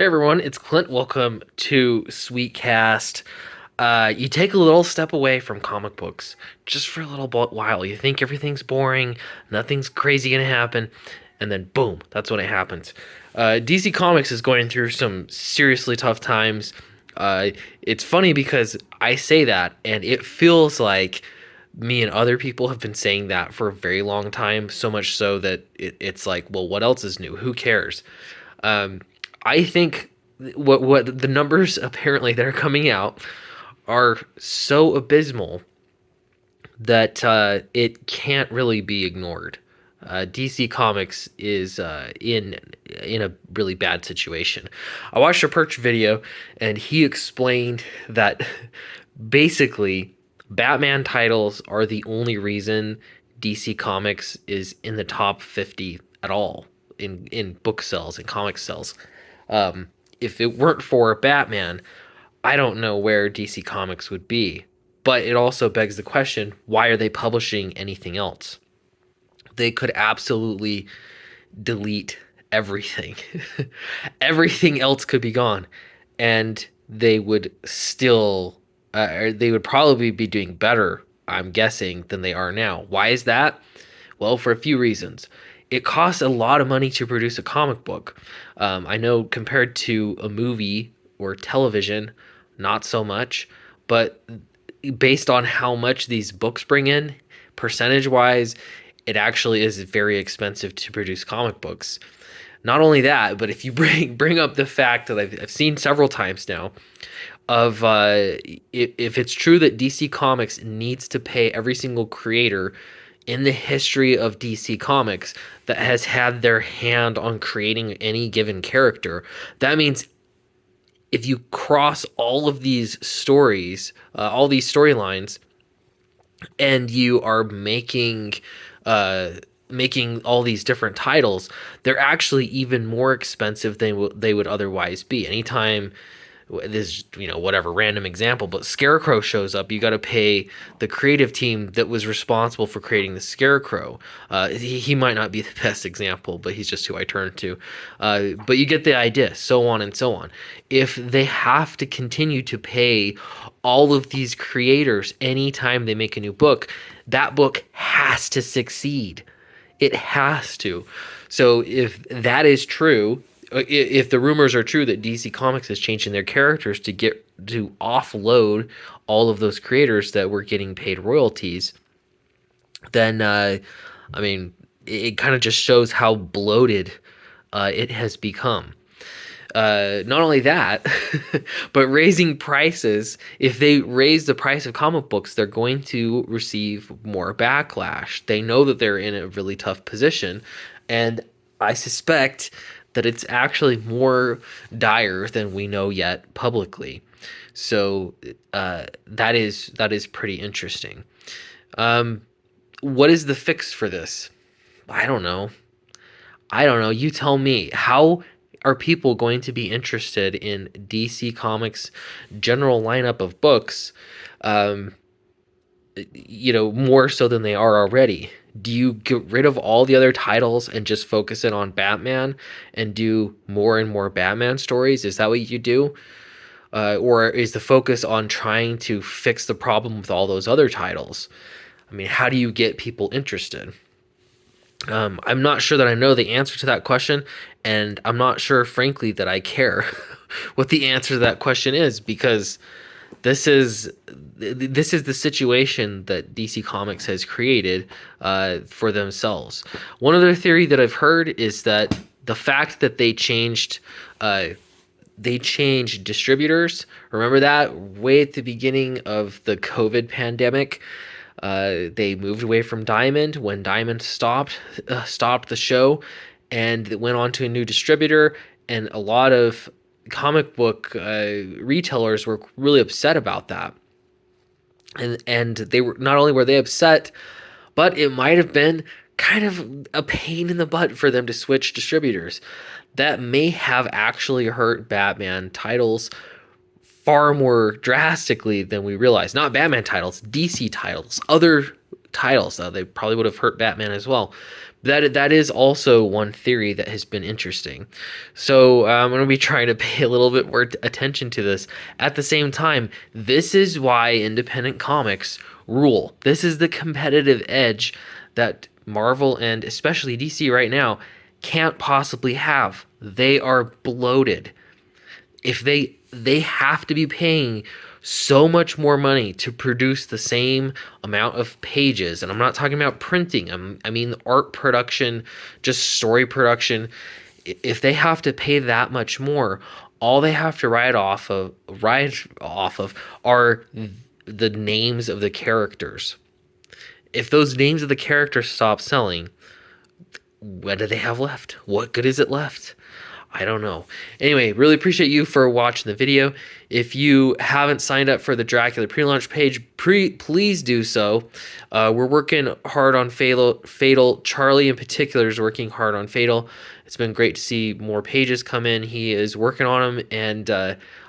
Everyone, it's Clint. Welcome to Sweetcast. You take a little step away from comic books just for a little while. You think everything's boring, nothing's crazy gonna happen, and then boom, that's when it happens. DC Comics is going through some seriously tough times. Uh, it's funny because I say that, and it feels like me and other people have been saying that for a very long time, so much so that it's like, well, what else is new? Who cares? Um, I think what the numbers apparently that are coming out are so abysmal that it can't really be ignored. DC Comics is in a really bad situation. I watched a Perch video, and he explained that basically Batman titles are the only reason DC Comics is in the top 50 at all in book sales and comic sales. If it weren't for Batman, I don't know where DC Comics would be. But it also begs the question, why are they publishing anything else? They could absolutely delete everything. Everything else could be gone. And they would still, they would probably be doing better, I'm guessing, than they are now. Why is that? Well, for a few reasons. It costs a lot of money to produce a comic book. I know compared to a movie or television, not so much, but based on how much these books bring in, percentage wise, it actually is very expensive to produce comic books. Not only that, but if you bring up the fact that I've seen several times now of if it's true that DC Comics needs to pay every single creator in the history of DC Comics that has had their hand on creating any given character, that means if you cross all of these stories, all these storylines, and you are making all these different titles, they're actually even more expensive than they would otherwise be. Anytime this, whatever random example, but Scarecrow shows up, you got to pay the creative team that was responsible for creating the Scarecrow. He might not be the best example, but he's just who I turn to. But you get the idea, so on and so on. If they have to continue to pay all of these creators anytime they make a new book, that book has to succeed. It has to. So if that is true, if the rumors are true that DC Comics is changing their characters to offload all of those creators that were getting paid royalties, then I mean, it kind of just shows how bloated it has become. Not only that, but raising prices. If they raise the price of comic books, they're going to receive more backlash. They know that they're in a really tough position, and I suspect that it's actually more dire than we know yet publicly. So that is pretty interesting. What is the fix for this? I don't know. You tell me. How are people going to be interested in DC Comics' general lineup of books, more so than they are already? Do you get rid of all the other titles and just focus it on Batman and do more and more Batman stories? Is that what you do? Or is the focus on trying to fix the problem with all those other titles? I mean, how do you get people interested? I'm not sure that I know the answer to that question, and I'm not sure, frankly, that I care what the answer to that question is, because this is the situation that DC Comics has created for themselves. One other theory that I've heard is that the fact that they changed distributors. Remember that way at the beginning of the COVID pandemic? They moved away from Diamond when Diamond stopped the show, and it went on to a new distributor. And a lot of comic book retailers were really upset about that. And they were, not only were they upset, but it might have been kind of a pain in the butt for them to switch distributors. That may have actually hurt Batman titles far more drastically than we realize. Not Batman titles, DC titles, other titles. They probably would have hurt Batman as well. That is also one theory that has been interesting. So I'm going to be trying to pay a little bit more attention to this. At the same time, this is why independent comics rule. This is the competitive edge that Marvel and especially DC right now can't possibly have. They are bloated. If they have to be paying so much more money to produce the same amount of pages, and I'm not talking about printing, I mean art production, just story production. If they have to pay that much more, all they have to write off of are the names of the characters. If those names of the characters stop selling, what do they have left? What good is it left? I don't know. Anyway, really appreciate you for watching the video. If you haven't signed up for the Dracula pre-launch page, please do so. We're working hard on Fatal. Charlie in particular is working hard on Fatal. It's been great to see more pages come in. He is working on them, and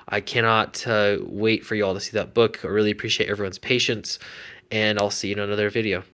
I cannot wait for you all to see that book. I really appreciate everyone's patience, and I'll see you in another video.